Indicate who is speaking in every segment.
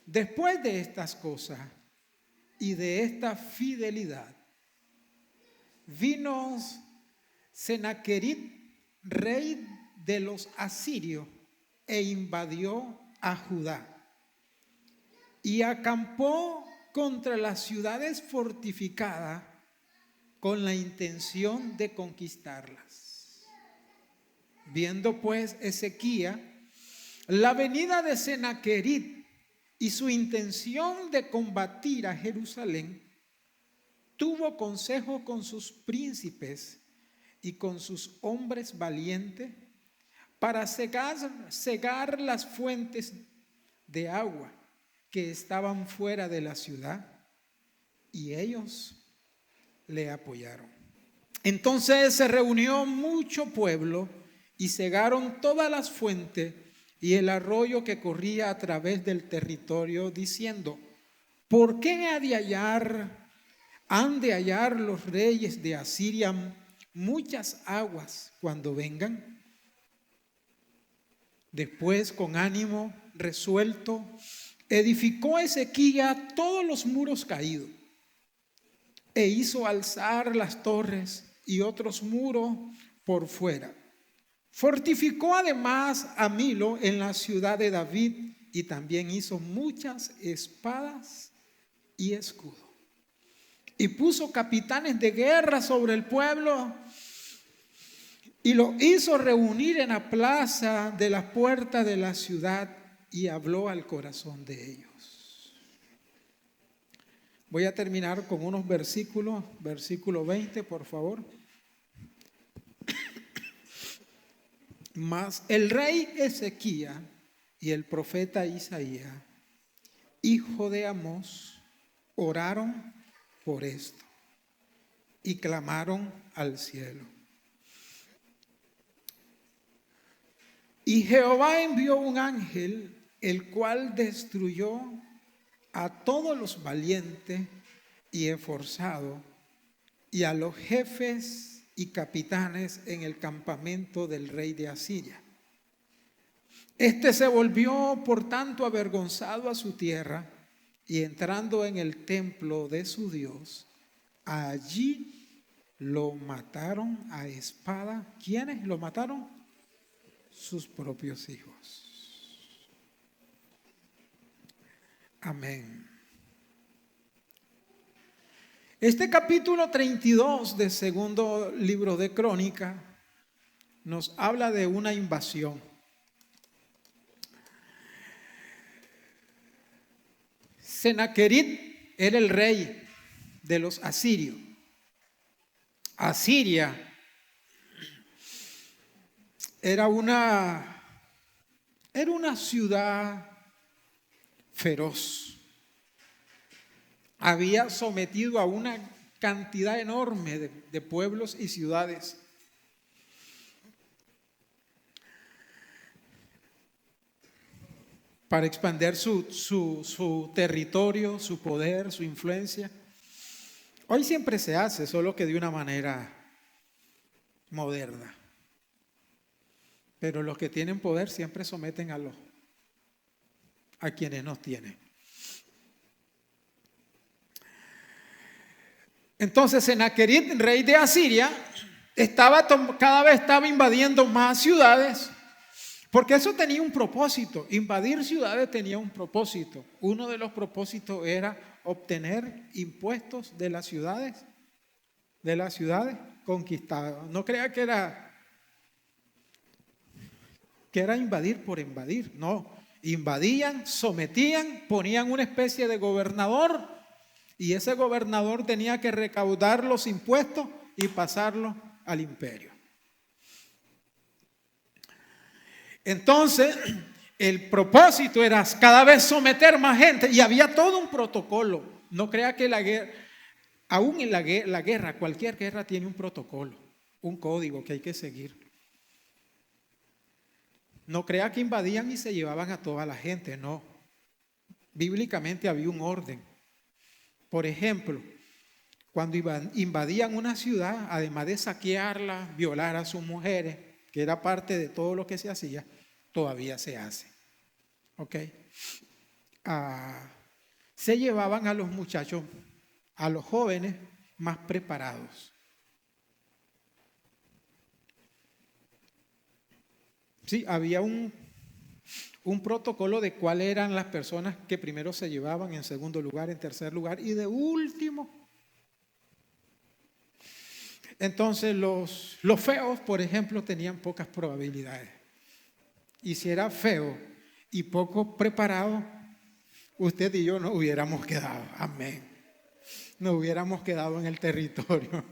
Speaker 1: Después de estas cosas y de esta fidelidad, vino Sennacherib, rey de los asirios, e invadió a Judá y acampó contra las ciudades fortificadas con la intención de conquistarlas. Viendo pues Ezequías la venida de Sennacherib y su intención de combatir a Jerusalén, tuvo consejo con sus príncipes y con sus hombres valientes para cegar las fuentes de agua que estaban fuera de la ciudad, y ellos le apoyaron. Entonces se reunió mucho pueblo y cegaron todas las fuentes y el arroyo que corría a través del territorio, diciendo: ¿por qué han de hallar los reyes de Asiria muchas aguas cuando vengan? Después, con ánimo resuelto, edificó Ezequías todos los muros caídos e hizo alzar las torres y otros muros por fuera. Fortificó además a Milo en la ciudad de David y también hizo muchas espadas y escudos. Y puso capitanes de guerra sobre el pueblo y los hizo reunir en la plaza de las puertas de la ciudad y habló al corazón de ellos. Voy a terminar con unos versículos. Versículo 20, por favor. Mas el rey Ezequías y el profeta Isaías, hijo de Amós, oraron por esto y clamaron al cielo. Y Jehová envió un ángel, el cual destruyó a todos los valientes y esforzados y a los jefes y capitanes en el campamento del rey de Asiria. Este se volvió por tanto avergonzado a su tierra, y entrando en el templo de su Dios, allí lo mataron a espada. ¿Quiénes lo mataron? Sus propios hijos. Amén. Este capítulo 32 del segundo libro de Crónica nos habla de una invasión. Sennacherib era el rey de los asirios. Asiria era una ciudad feroz. Había sometido a una cantidad enorme de pueblos y ciudades. Para expandir su territorio, su poder, su influencia. Hoy siempre se hace, solo que de una manera moderna. Pero los que tienen poder siempre someten a quienes no tienen. Entonces Sennacherib, rey de Asiria, cada vez estaba invadiendo más ciudades, porque eso tenía un propósito. Invadir ciudades tenía un propósito. Uno de los propósitos era obtener impuestos de las ciudades conquistadas. No crea que era invadir por invadir. No, invadían, sometían, ponían una especie de gobernador, y ese gobernador tenía que recaudar los impuestos y pasarlos al imperio. Entonces, el propósito era cada vez someter más gente, y había todo un protocolo. No crea que la guerra, aún en la guerra, cualquier guerra tiene un protocolo, un código que hay que seguir. No crea que invadían y se llevaban a toda la gente, no. Bíblicamente había un orden. Por ejemplo, cuando invadían una ciudad, además de saquearla, violar a sus mujeres, que era parte de todo lo que se hacía, todavía se hace. ¿Ok? ah, se llevaban a los muchachos, a los jóvenes más preparados. Sí, había un protocolo de cuáles eran las personas que primero se llevaban, en segundo lugar, en tercer lugar y de último. Entonces los feos, por ejemplo, tenían pocas probabilidades. Y si era feo y poco preparado, usted y yo no hubiéramos quedado. Amén. No hubiéramos quedado en el territorio.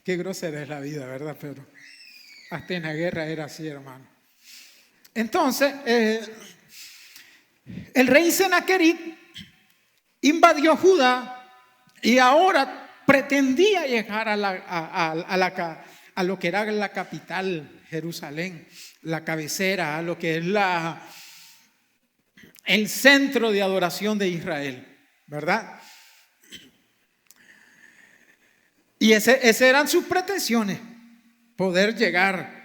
Speaker 1: Qué grosera es la vida, ¿verdad? Pero hasta en la guerra era así, hermano. Entonces, el rey Sennacherib invadió Judá y ahora pretendía llegar a lo que era la capital, Jerusalén, la cabecera, a lo que es el centro de adoración de Israel, ¿verdad? Y esas eran sus pretensiones, poder llegar.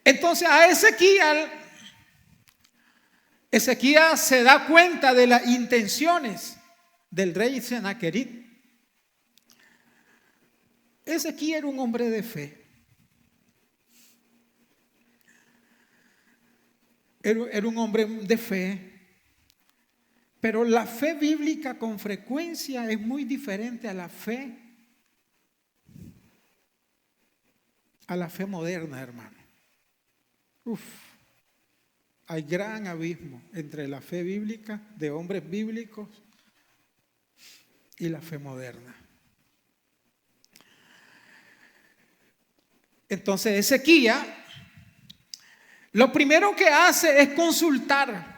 Speaker 1: Entonces a Ezequías se da cuenta de las intenciones del rey Sennacherib. Ezequías era un hombre de fe. Era un hombre de fe. Pero la fe bíblica con frecuencia es muy diferente a la fe moderna, hermano. Hay gran abismo entre la fe bíblica de hombres bíblicos y la fe moderna. Entonces Ezequías lo primero que hace es consultar.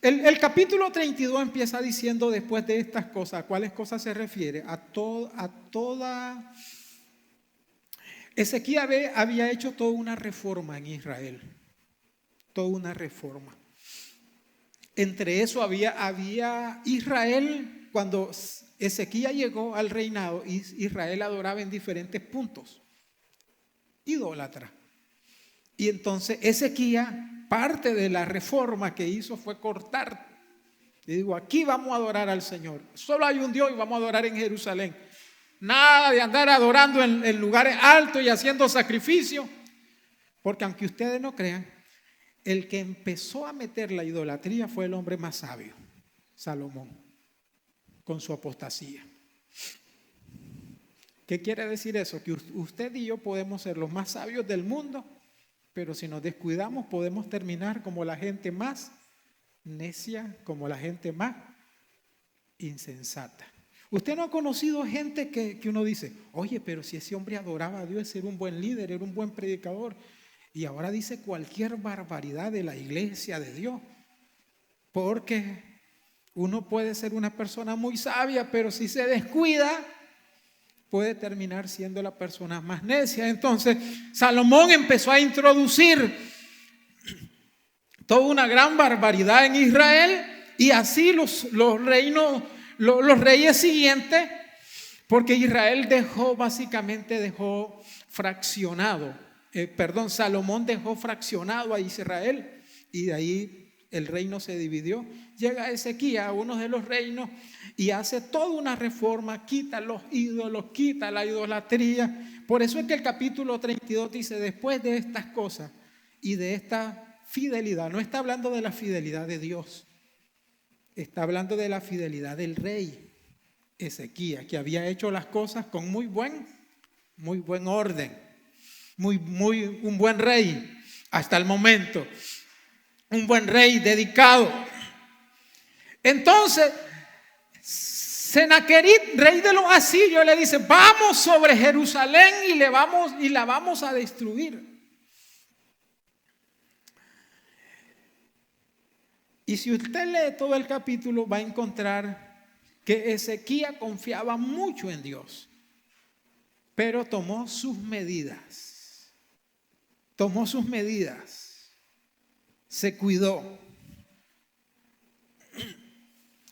Speaker 1: El capítulo 32 empieza diciendo después de estas cosas, ¿a cuáles cosas se refiere? A toda. Ezequías había hecho toda una reforma en Israel, toda una reforma. Entre eso había Israel, cuando Ezequías llegó al reinado, Israel adoraba en diferentes puntos, idólatra. Y entonces Ezequías, parte de la reforma que hizo fue cortar. Y digo, aquí vamos a adorar al Señor. Solo hay un Dios y vamos a adorar en Jerusalén. Nada de andar adorando en lugares altos y haciendo sacrificios. Porque aunque ustedes no crean, el que empezó a meter la idolatría fue el hombre más sabio, Salomón, con su apostasía. ¿Qué quiere decir eso? Que usted y yo podemos ser los más sabios del mundo, pero si nos descuidamos podemos terminar como la gente más necia, como la gente más insensata. Usted no ha conocido gente que uno dice, oye, pero si ese hombre adoraba a Dios, era un buen líder, era un buen predicador, y ahora dice cualquier barbaridad de la iglesia de Dios. Porque uno puede ser una persona muy sabia, pero si se descuida, puede terminar siendo la persona más necia. Entonces Salomón empezó a introducir toda una gran barbaridad en Israel, y así los reyes siguientes, porque Israel dejó fraccionado, Salomón dejó fraccionado a Israel, y de ahí el reino se dividió. Llega Ezequías a uno de los reinos y hace toda una reforma, quita los ídolos, quita la idolatría. Por eso es que el capítulo 32 dice, después de estas cosas y de esta fidelidad, no está hablando de la fidelidad de Dios, está hablando de la fidelidad del rey Ezequías, que había hecho las cosas con muy buen orden, un buen rey hasta el momento, un buen rey dedicado. Entonces Sennacherib, rey de los asirios, le dice, vamos sobre Jerusalén y la vamos a destruir. Y si usted lee todo el capítulo, va a encontrar que Ezequías confiaba mucho en Dios, pero tomó sus medidas, se cuidó.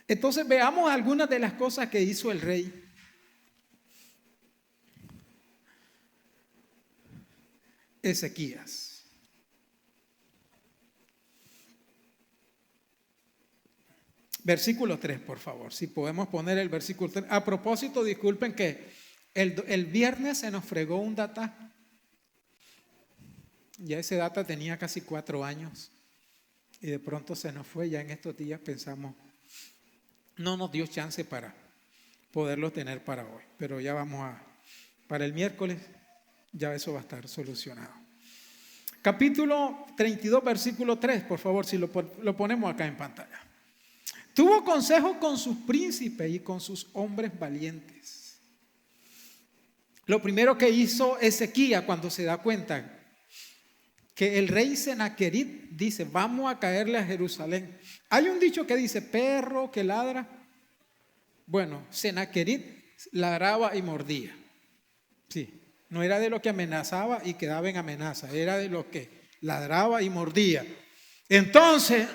Speaker 1: Entonces veamos algunas de las cosas que hizo el rey. Ezequías. Versículo 3, por favor. Si podemos poner el versículo 3. A propósito, disculpen que el viernes se nos fregó un data. Ya ese data tenía casi 4 años. Y de pronto se nos fue. Ya en estos días pensamos, no nos dio chance para poderlo tener para hoy. Pero ya para el miércoles, ya eso va a estar solucionado. Capítulo 32, versículo 3, por favor, si lo ponemos acá en pantalla. Tuvo consejo con sus príncipes y con sus hombres valientes. Lo primero que hizo Ezequías cuando se da cuenta que el rey Senaquerib dice, vamos a caerle a Jerusalén. Hay un dicho que dice, perro que ladra. Bueno, Senaquerib ladraba y mordía. Sí, no era de lo que amenazaba y quedaba en amenaza, era de lo que ladraba y mordía. Entonces,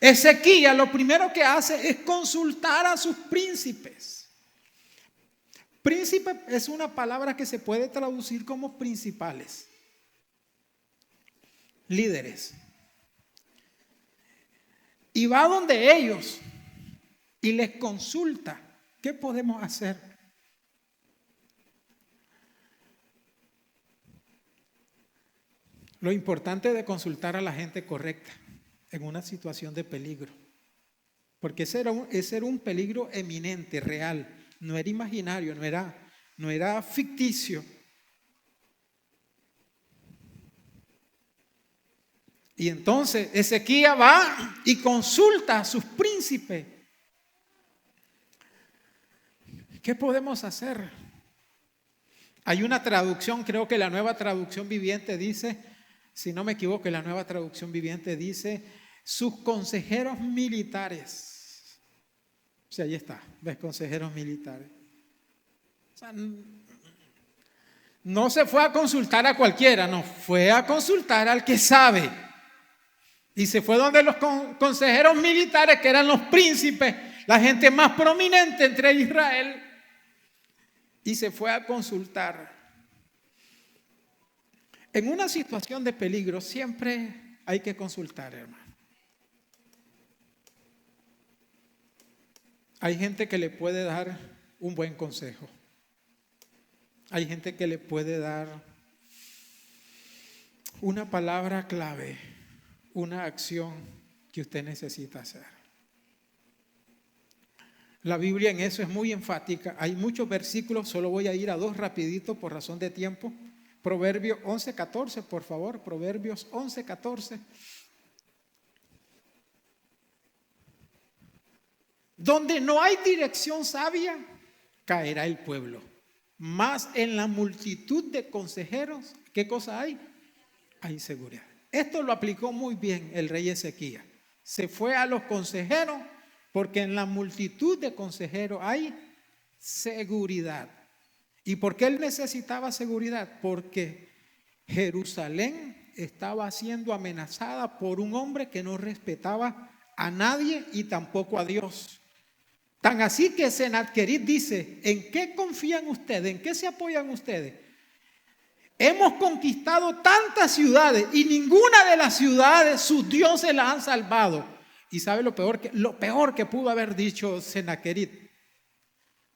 Speaker 1: Ezequías lo primero que hace es consultar a sus príncipes. Príncipe es una palabra que se puede traducir como principales, líderes. Y va donde ellos y les consulta, ¿qué podemos hacer? Lo importante de consultar a la gente correcta en una situación de peligro, porque ese era un peligro eminente, real, no era imaginario, no era ficticio. Y entonces Ezequías va y consulta a sus príncipes. ¿Qué podemos hacer? Hay una traducción, creo que la Nueva Traducción Viviente dice, si no me equivoco, la Nueva Traducción Viviente dice, sus consejeros militares. O sea, ahí está, ves, consejeros militares. O sea, no se fue a consultar a cualquiera, no, fue a consultar al que sabe. Y se fue donde los consejeros militares, que eran los príncipes, la gente más prominente entre Israel, y se fue a consultar. En una situación de peligro siempre hay que consultar, hermano. Hay gente que le puede dar un buen consejo. Hay gente que le puede dar una palabra clave, una acción que usted necesita hacer. La Biblia en eso es muy enfática. Hay muchos versículos, solo voy a ir a 2 rapidito por razón de tiempo. Proverbios 11:14, por favor, Proverbios 11:14. Donde no hay dirección sabia, caerá el pueblo. Mas en la multitud de consejeros, ¿qué cosa hay? Hay seguridad. Esto lo aplicó muy bien el rey Ezequías. Se fue a los consejeros porque en la multitud de consejeros hay seguridad. ¿Y por qué él necesitaba seguridad? Porque Jerusalén estaba siendo amenazada por un hombre que no respetaba a nadie y tampoco a Dios. Tan así que Senaquerib dice, ¿en qué confían ustedes? ¿En qué se apoyan ustedes? Hemos conquistado tantas ciudades y ninguna de las ciudades sus dioses las han salvado. ¿Y sabe lo peor que pudo haber dicho Senaquerib?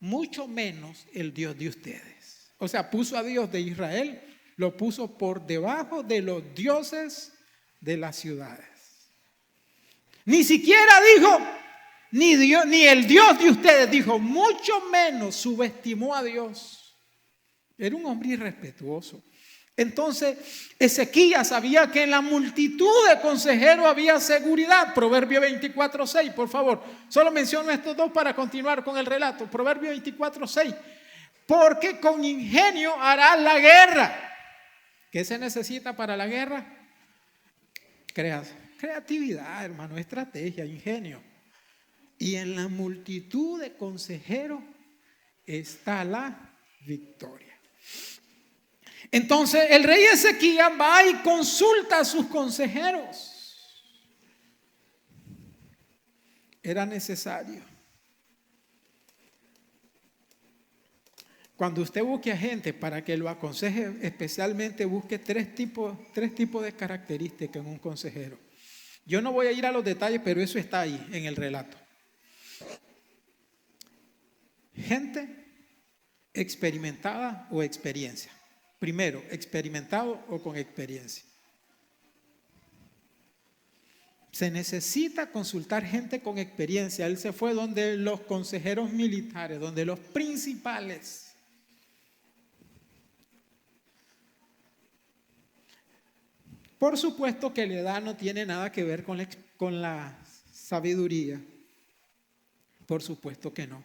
Speaker 1: Mucho menos el Dios de ustedes. O sea, puso a Dios de Israel, lo puso por debajo de los dioses de las ciudades. Ni siquiera dijo, ni el Dios de ustedes, dijo, mucho menos subestimó a Dios. Era un hombre irrespetuoso. Entonces Ezequías sabía que en la multitud de consejeros había seguridad. Proverbio 24:6, por favor. Solo menciono estos 2 para continuar con el relato. Proverbio 24:6. Porque con ingenio harás la guerra. ¿Qué se necesita para la guerra? Creatividad, hermano, estrategia, ingenio. Y en la multitud de consejeros está la victoria. Entonces el rey Ezequías va y consulta a sus consejeros. Era necesario. Cuando usted busque a gente para que lo aconseje, especialmente busque tres tipos de características en un consejero. Yo no voy a ir a los detalles, pero eso está ahí en el relato. Gente experimentada o experiencia. Primero, experimentado o con experiencia. Se necesita consultar gente con experiencia. Él se fue donde los consejeros militares, donde los principales. Por supuesto que la edad no tiene nada que ver con la sabiduría. Por supuesto que no.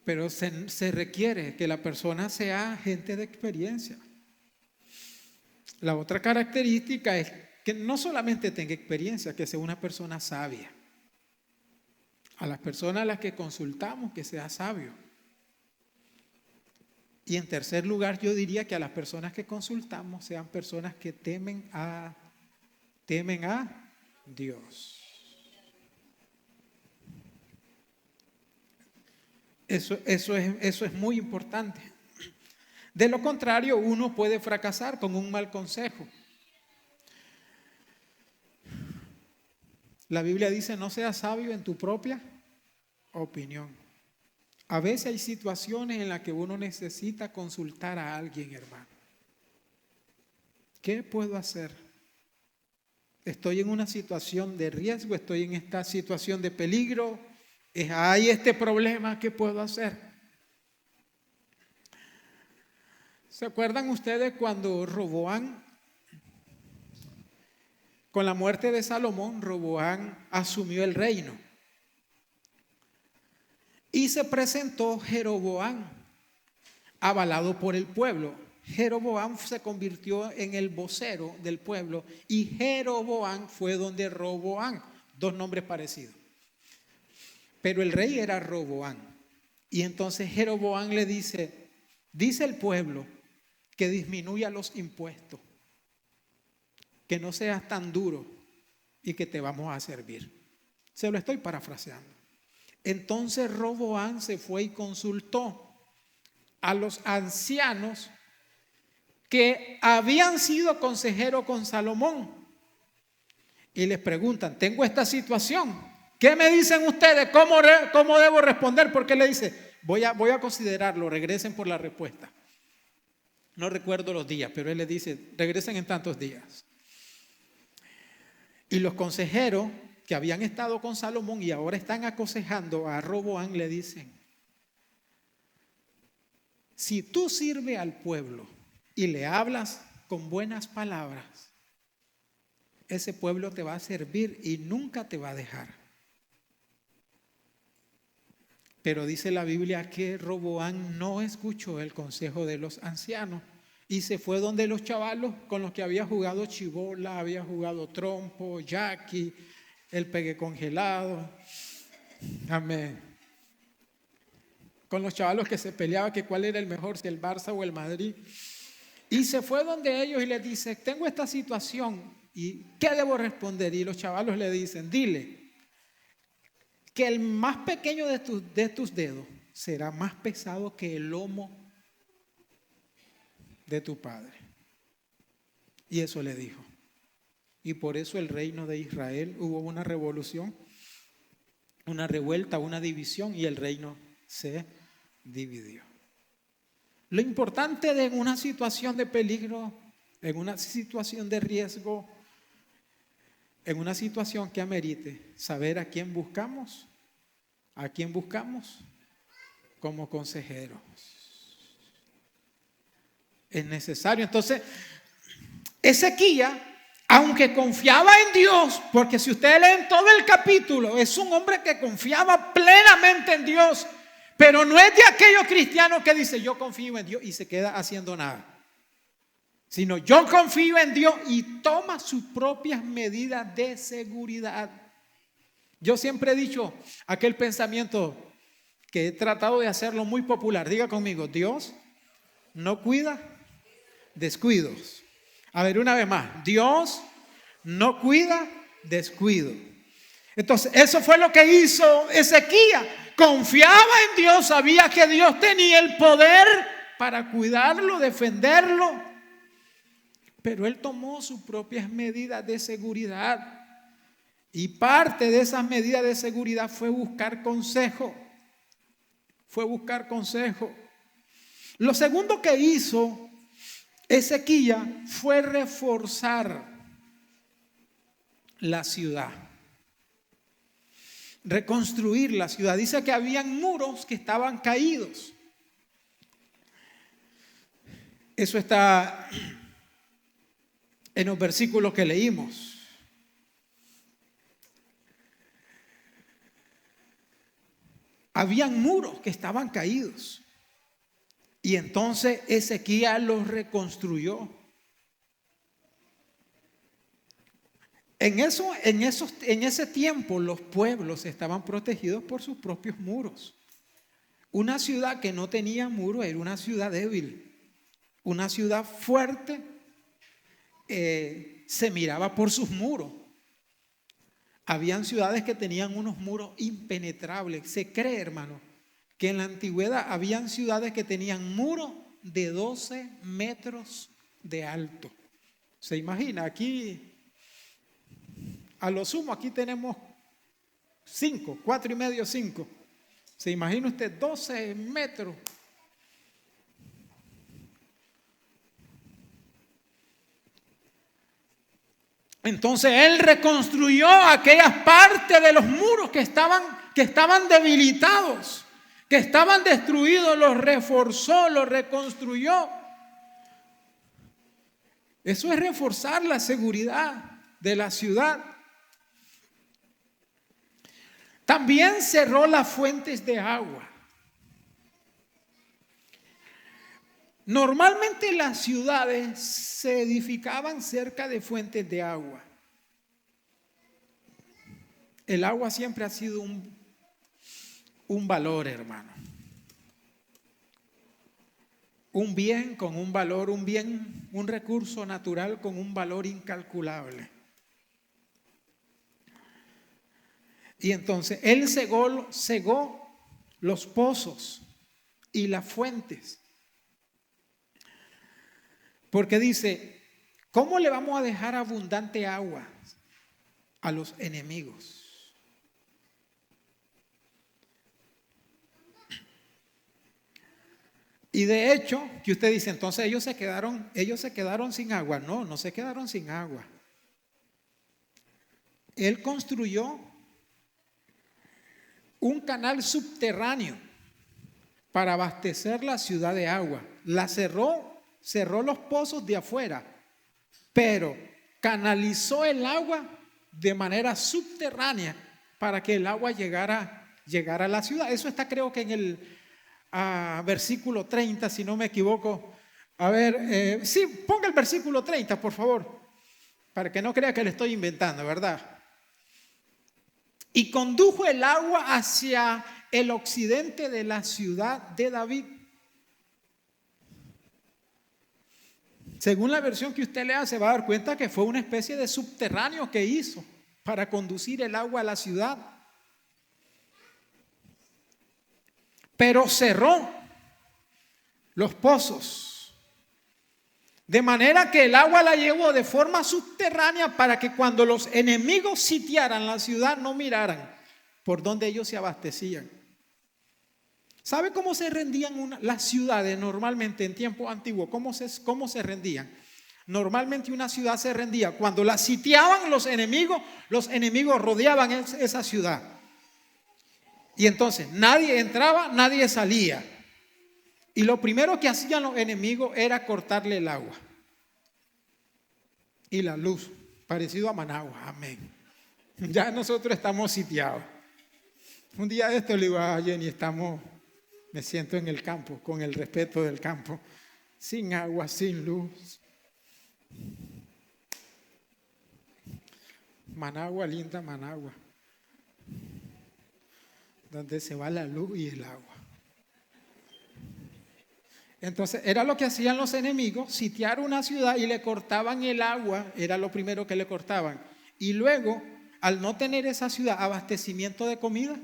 Speaker 1: Pero se requiere que la persona sea gente de experiencia. La otra característica es que no solamente tenga experiencia, que sea una persona sabia. A las personas a las que consultamos, que sea sabio. Y en tercer lugar, yo diría que a las personas que consultamos sean personas que temen a Dios. Eso es muy importante. De lo contrario, uno puede fracasar con un mal consejo. La Biblia dice: no seas sabio en tu propia opinión. A veces hay situaciones en las que uno necesita consultar a alguien, hermano. ¿Qué puedo hacer? Estoy en una situación de riesgo, estoy en esta situación de peligro, hay este problema, ¿qué puedo hacer? ¿Se acuerdan ustedes cuando Roboam, con la muerte de Salomón, Roboam asumió el reino? Y se presentó Jeroboam, avalado por el pueblo. Jeroboam se convirtió en el vocero del pueblo y Jeroboam fue donde Roboam, dos nombres parecidos. Pero el rey era Roboam. Y entonces Jeroboam le dice el pueblo que disminuya los impuestos, que no seas tan duro y que te vamos a servir. Se lo estoy parafraseando. Entonces Roboam se fue y consultó a los ancianos que habían sido consejeros con Salomón. Y les preguntan: tengo esta situación, ¿qué me dicen ustedes? ¿Cómo debo responder? Porque le dice: voy a considerarlo, regresen por la respuesta. No recuerdo los días, pero él les dice: regresen en tantos días. Y los consejeros que habían estado con Salomón y ahora están aconsejando a Roboam le dicen: si tú sirves al pueblo y le hablas con buenas palabras, ese pueblo te va a servir y nunca te va a dejar. Pero dice la Biblia que Roboam no escuchó el consejo de los ancianos y se fue donde los chavalos con los que había jugado chibola, había jugado trompo, yaqui, el pegue congelado. Amén. Con los chavalos que se peleaba que cuál era el mejor, si el Barça o el Madrid. Y se fue donde ellos y les dice: tengo esta situación y ¿qué debo responder? Y los chavalos le dicen: dile que el más pequeño de tus dedos será más pesado que el lomo de tu padre. Y eso le dijo. Y por eso el reino de Israel hubo una revolución, una revuelta, una división, y el reino se dividió. Lo importante de una situación de peligro, en una situación de riesgo, en una situación que amerite, saber a quién buscamos como consejeros. Es necesario. Entonces, Ezequías, aunque confiaba en Dios, porque si ustedes leen todo el capítulo, es un hombre que confiaba plenamente en Dios, pero no es de aquellos cristianos que dice: yo confío en Dios y se queda haciendo nada, sino yo confío en Dios y toma sus propias medidas de seguridad. Yo siempre he dicho aquel pensamiento que he tratado de hacerlo muy popular. Diga conmigo: Dios no cuida descuidos. A ver, una vez más: Dios no cuida descuido. Entonces, eso fue lo que hizo Ezequías. Confiaba en Dios, sabía que Dios tenía el poder para cuidarlo, defenderlo. Pero él tomó sus propias medidas de seguridad. Y parte de esas medidas de seguridad fue buscar consejo. Lo segundo que hizo Ezequías fue reforzar la ciudad. Reconstruir la ciudad. Dice que habían muros que estaban caídos. Eso está en los versículos que leímos. Habían muros que estaban caídos. Y entonces Ezequías los reconstruyó. En ese tiempo los pueblos estaban protegidos por sus propios muros. Una ciudad que no tenía muro era una ciudad débil. Una ciudad fuerte se miraba por sus muros. Habían ciudades que tenían unos muros impenetrables. Se cree, hermano, que en la antigüedad habían ciudades que tenían muros de 12 metros de alto. ¿Se imagina? Aquí, a lo sumo, aquí tenemos 5, 4 y medio, 5. ¿Se imagina usted 12 metros? Entonces él reconstruyó aquellas partes de los muros que estaban debilitados, que estaban destruidos, los reforzó, los reconstruyó. Eso es reforzar la seguridad de la ciudad. También cerró las fuentes de agua. Normalmente las ciudades se edificaban cerca de fuentes de agua. El agua siempre ha sido un valor, hermano. Un bien con un valor, un recurso natural con un valor incalculable. Y entonces él cegó los pozos y las fuentes. Porque dice, ¿cómo le vamos a dejar abundante agua a los enemigos? Y de hecho, que usted dice, entonces ellos se quedaron sin agua. No, no se quedaron sin agua. Él construyó un canal subterráneo para abastecer la ciudad de agua. La cerró los pozos de afuera, pero canalizó el agua de manera subterránea para que el agua llegara a la ciudad. Eso está, creo que en el versículo 30, si no me equivoco. A ver, sí, ponga el versículo 30, por favor, para que no crea que le estoy inventando, ¿verdad? Y condujo el agua hacia el occidente de la ciudad de David. Según la versión que usted lea, se va a dar cuenta que fue una especie de subterráneo que hizo para conducir el agua a la ciudad. Pero cerró los pozos, de manera que el agua la llevó de forma subterránea para que cuando los enemigos sitiaran la ciudad no miraran por donde ellos se abastecían. ¿Sabe cómo se rendían las ciudades normalmente en tiempo antiguo? ¿Cómo se rendían? Normalmente una ciudad se rendía cuando la sitiaban los enemigos rodeaban esa ciudad. Y entonces nadie entraba, nadie salía. Y lo primero que hacían los enemigos era cortarle el agua y la luz, parecido a Managua. Amén. Ya nosotros estamos sitiados. Un día de esto le digo a Jenny, me siento en el campo, con el respeto del campo, sin agua, sin luz. Managua, linda Managua, donde se va la luz y el agua. Entonces era lo que hacían los enemigos, sitiar una ciudad y le cortaban el agua, era lo primero que le cortaban. Y luego, al no tener esa ciudad abastecimiento de comida,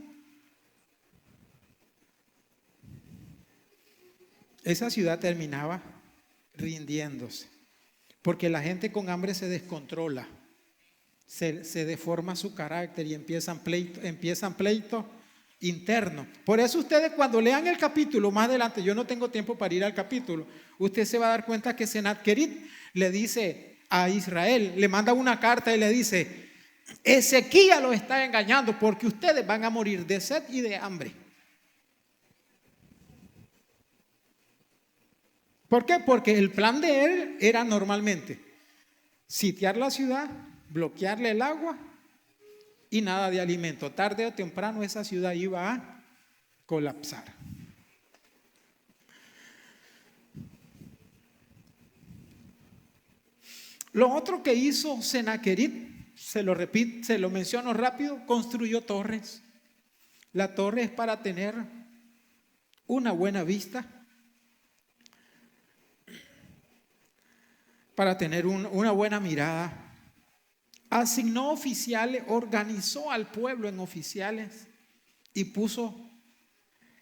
Speaker 1: esa ciudad terminaba rindiéndose, porque la gente con hambre se descontrola, se deforma su carácter y empiezan pleitos internos. Por eso ustedes cuando lean el capítulo más adelante, yo no tengo tiempo para ir al capítulo, usted se va a dar cuenta que Sennacherib le dice a Israel, le manda una carta y le dice: Ezequías los está engañando porque ustedes van a morir de sed y de hambre. ¿Por qué? Porque el plan de él era normalmente sitiar la ciudad, bloquearle el agua y nada de alimento. Tarde o temprano esa ciudad iba a colapsar. Lo otro que hizo Sennacherib, se lo menciono rápido, construyó torres. La torre es para tener una buena vista, para tener una buena mirada. Asignó oficiales, organizó al pueblo en oficiales y puso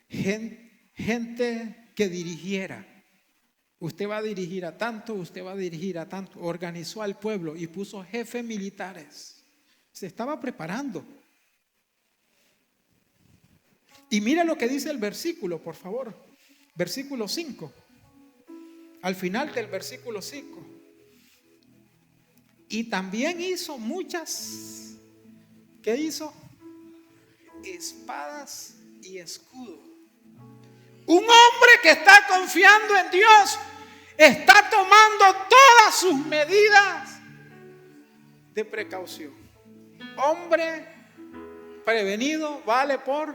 Speaker 1: gente que dirigiera. Usted va a dirigir a tanto, usted va a dirigir a tanto. Organizó al pueblo y puso jefes militares. Se estaba preparando. Y mira lo que dice el versículo, por favor. Versículo 5. Al final del versículo 5. Y también hizo muchas, ¿qué hizo? Espadas y escudos. Un hombre que está confiando en Dios está tomando todas sus medidas de precaución. Hombre prevenido vale por.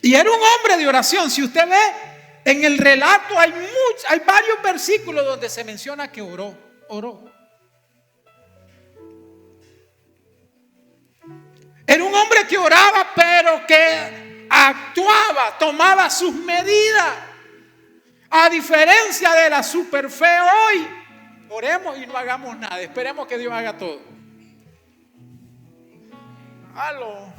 Speaker 1: Y era un hombre de oración. Si usted ve en el relato hay varios versículos donde se menciona que oró. Era un hombre que oraba, pero que actuaba, tomaba sus medidas. A diferencia de la super fe hoy, oremos y no hagamos nada. Esperemos que Dios haga todo. Aló.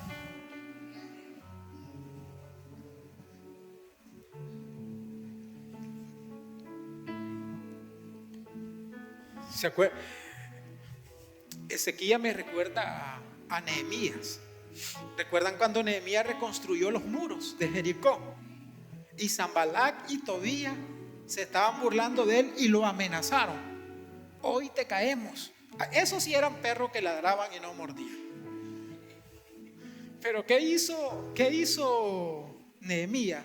Speaker 1: ¿Se acuerdan? Ezequías me recuerda a Nehemías. ¿Recuerdan cuando Nehemías reconstruyó los muros de Jericó? Y Sanbalat y Tobías se estaban burlando de él y lo amenazaron. Hoy te caemos. Esos sí eran perros que ladraban y no mordían. Pero ¿qué hizo Nehemías?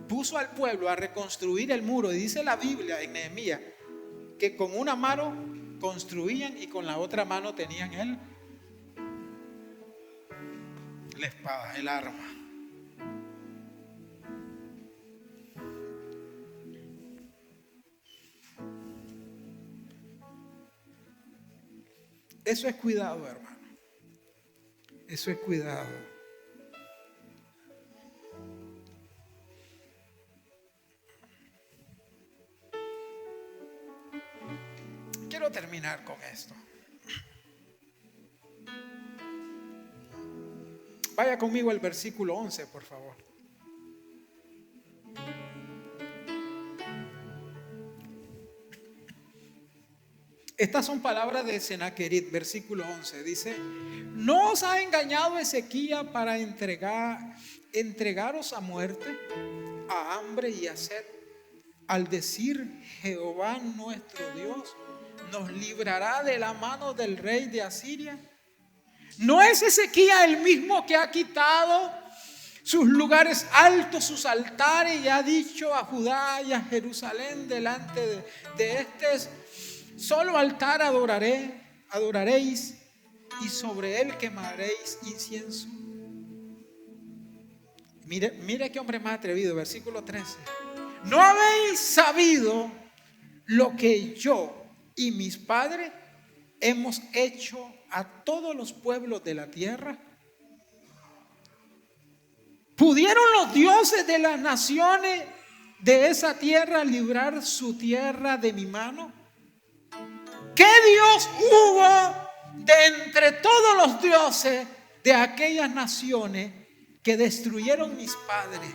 Speaker 1: Puso al pueblo a reconstruir el muro. Y dice la Biblia en Nehemías que con una mano construían y con la otra mano tenían la espada, el arma. Eso es cuidado, hermano. Eso es cuidado. Quiero terminar con esto. Vaya conmigo al versículo 11, por favor. Estas son palabras de Sennacherib, versículo 11. Dice: ¿no os ha engañado Ezequías para entregaros a muerte, a hambre y a sed, al decir: Jehová nuestro Dios nos librará de la mano del rey de Asiria? ¿No es Ezequías el mismo que ha quitado sus lugares altos, sus altares, y ha dicho a Judá y a Jerusalén: delante de este solo altar adoraréis, y sobre él quemaréis incienso? Mire qué hombre más atrevido, versículo 13. ¿No habéis sabido lo que yo y mis padres hemos hecho a todos los pueblos de la tierra? ¿Pudieron los dioses de las naciones de esa tierra librar su tierra de mi mano? ¿Qué Dios hubo de entre todos los dioses de aquellas naciones que destruyeron mis padres,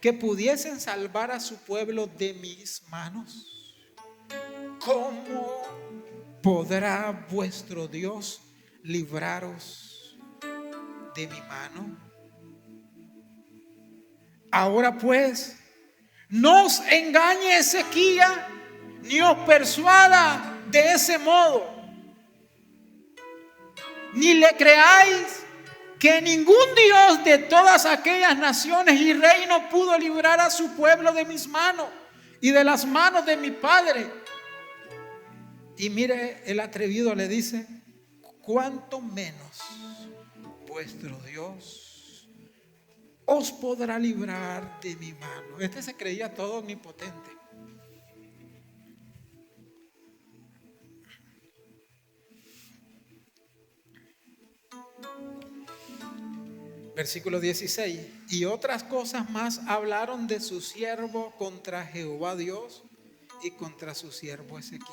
Speaker 1: que pudiesen salvar a su pueblo de mis manos? ¿Cómo podrá vuestro Dios libraros de mi mano? Ahora pues, no os engañe Ezequías, ni os persuada de ese modo, ni le creáis que ningún Dios de todas aquellas naciones y reinos pudo librar a su pueblo de mis manos y de las manos de mi padre. Y mire, el atrevido le dice: cuánto menos vuestro Dios os podrá librar de mi mano. Este se creía todo omnipotente. Versículo 16. Y otras cosas más hablaron de su siervo contra Jehová Dios y contra su siervo Ezequías.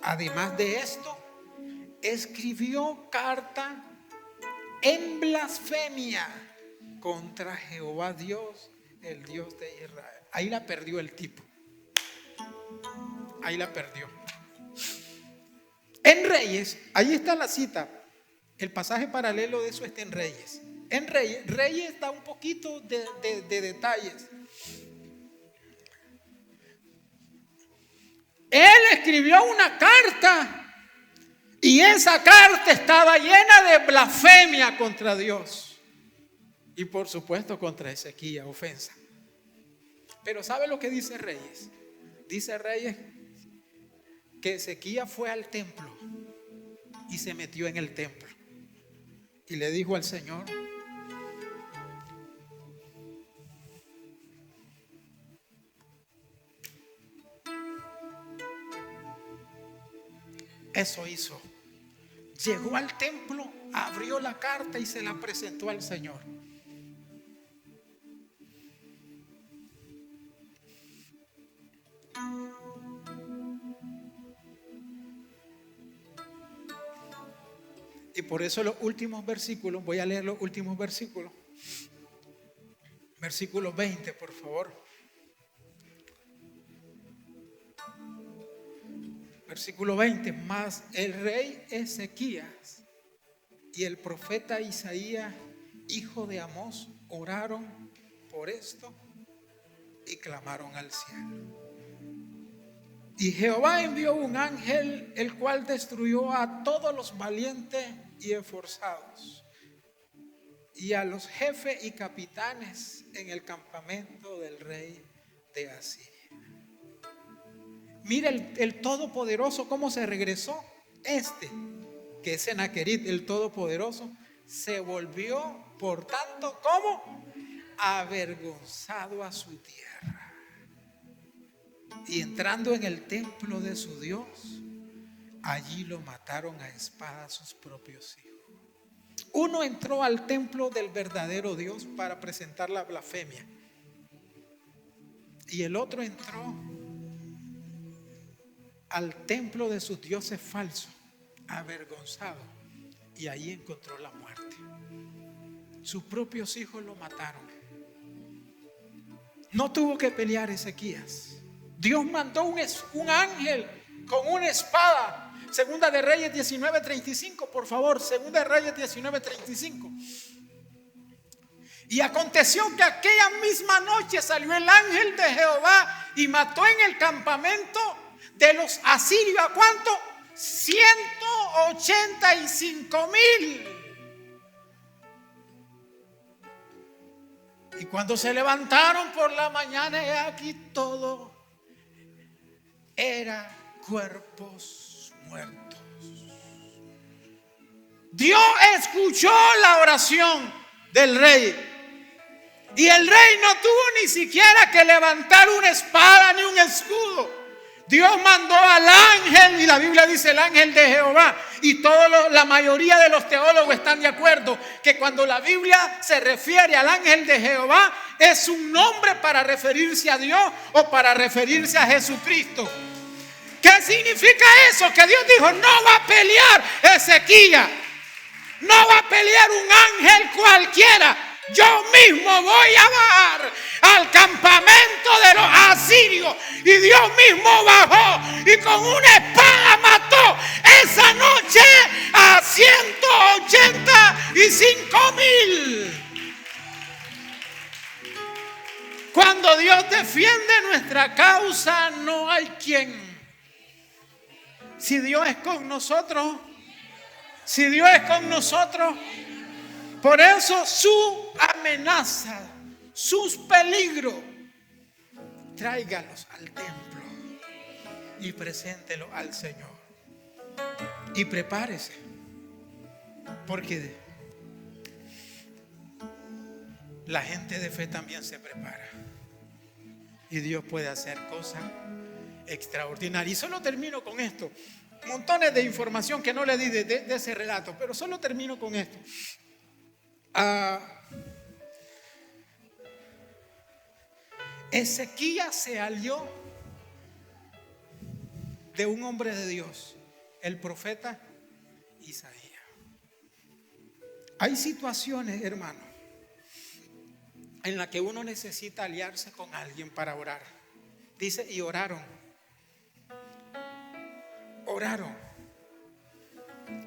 Speaker 1: Además de esto, escribió carta en blasfemia contra Jehová Dios, el Dios de Israel. Ahí la perdió el tipo. Ahí la perdió. En Reyes, ahí está la cita. El pasaje paralelo de eso está en Reyes. En Reyes da un poquito de detalles. Él escribió una carta y esa carta estaba llena de blasfemia contra Dios y por supuesto contra Ezequías, ofensa. Pero ¿sabe lo que dice Reyes? Dice Reyes que Ezequías fue al templo y se metió en el templo y le dijo al Señor: eso hizo. Llegó al templo, abrió la carta y se la presentó al Señor. Y por eso los últimos versículos, voy a leer los últimos versículos. Versículo 20, por favor. Versículo 20, mas el rey Ezequías y el profeta Isaías, hijo de Amós, oraron por esto y clamaron al cielo. Y Jehová envió un ángel, el cual destruyó a todos los valientes y esforzados, y a los jefes y capitanes en el campamento del rey de Asiria. Mira el Todopoderoso cómo se regresó. Que es Sennacherib, el Todopoderoso, se volvió por tanto como avergonzado a su tierra. Y entrando en el templo de su Dios, allí lo mataron a espada sus propios hijos. Uno entró al templo del verdadero Dios para presentar la blasfemia, y el otro entró al templo de sus dioses falsos, avergonzado, y allí encontró la muerte. Sus propios hijos lo mataron. No tuvo que pelear Ezequías. Dios mandó un ángel con una espada. Segunda de Reyes 19:35, por favor. Segunda de Reyes 19:35. Y aconteció que aquella misma noche salió el ángel de Jehová y mató en el campamento de los asirios, ¿a cuánto? 185,000. Y cuando se levantaron por la mañana, he aquí todo era cuerpos muertos. Dios escuchó la oración del rey. Y el rey no tuvo ni siquiera que levantar una espada ni un escudo. Dios mandó al ángel, y la Biblia dice el ángel de Jehová. Y la mayoría de los teólogos están de acuerdo que cuando la Biblia se refiere al ángel de Jehová, es un nombre para referirse a Dios o para referirse a Jesucristo. ¿Qué significa eso? Que Dios dijo: no va a pelear Ezequías. No va a pelear un ángel cualquiera. Yo mismo voy a bajar al campamento de los asirios. Y Dios mismo bajó y con una espada mató esa noche a 185,000. Cuando Dios defiende nuestra causa, no hay quien. Si Dios es con nosotros, por eso su amenaza, sus peligros, tráigalos al templo y preséntelos al Señor. Y prepárese, porque la gente de fe también se prepara. Y Dios puede hacer cosas extraordinarias. Y solo termino con esto. Montones de información que no le di de ese relato, pero solo termino con esto. Ezequías se alió de un hombre de Dios, el profeta Isaías. Hay situaciones, hermano, en las que uno necesita aliarse con alguien para orar. Dice, y oraron.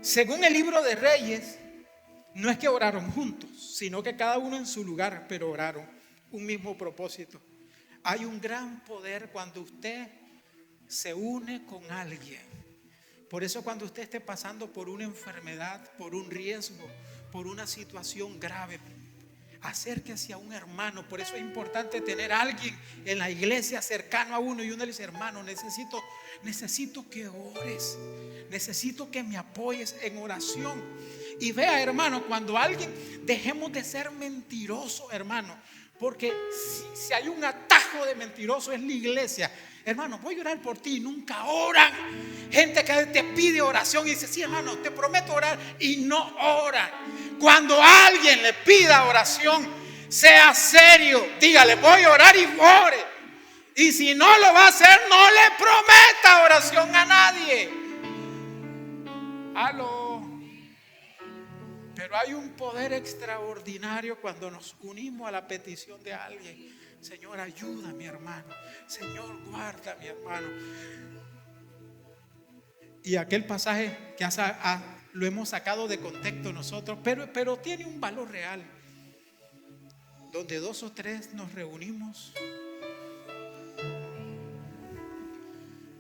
Speaker 1: Según el libro de Reyes, no es que oraron juntos, sino que cada uno en su lugar, pero oraron un mismo propósito. Hay un gran poder cuando usted se une con alguien. Por eso cuando usted esté pasando por una enfermedad, por un riesgo, por una situación grave, acérquese a un hermano. Por eso es importante tener a alguien en la iglesia cercano a uno y uno le dice, hermano, necesito que ores, necesito que me apoyes en oración. Y vea, hermano, cuando alguien, dejemos de ser mentirosos, hermano, porque si hay un atajo de mentirosos es la iglesia. Hermano, voy a orar por ti y nunca oran. Gente que te pide oración y dice, sí, hermano, te prometo orar, y no oran. Cuando alguien le pida oración, sea serio, dígale, voy a orar y ore. Y si no lo va a hacer, no le prometa oración a nadie. Aló. Pero hay un poder extraordinario cuando nos unimos a la petición de alguien. Señor, ayuda a mi hermano. Señor, guarda a mi hermano. Y aquel pasaje que lo hemos sacado de contexto nosotros, pero tiene un valor real. Donde 2 o 3 nos reunimos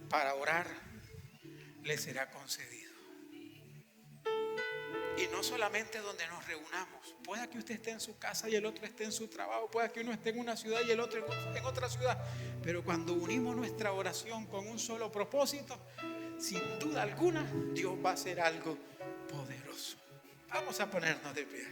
Speaker 1: para orar, le será concedido. Y no solamente donde nos reunamos. Pueda que usted esté en su casa y el otro esté en su trabajo. Pueda que uno esté en una ciudad y el otro en otra ciudad. Pero cuando unimos nuestra oración con un solo propósito, sin duda alguna, Dios va a hacer algo poderoso. Vamos a ponernos de pie.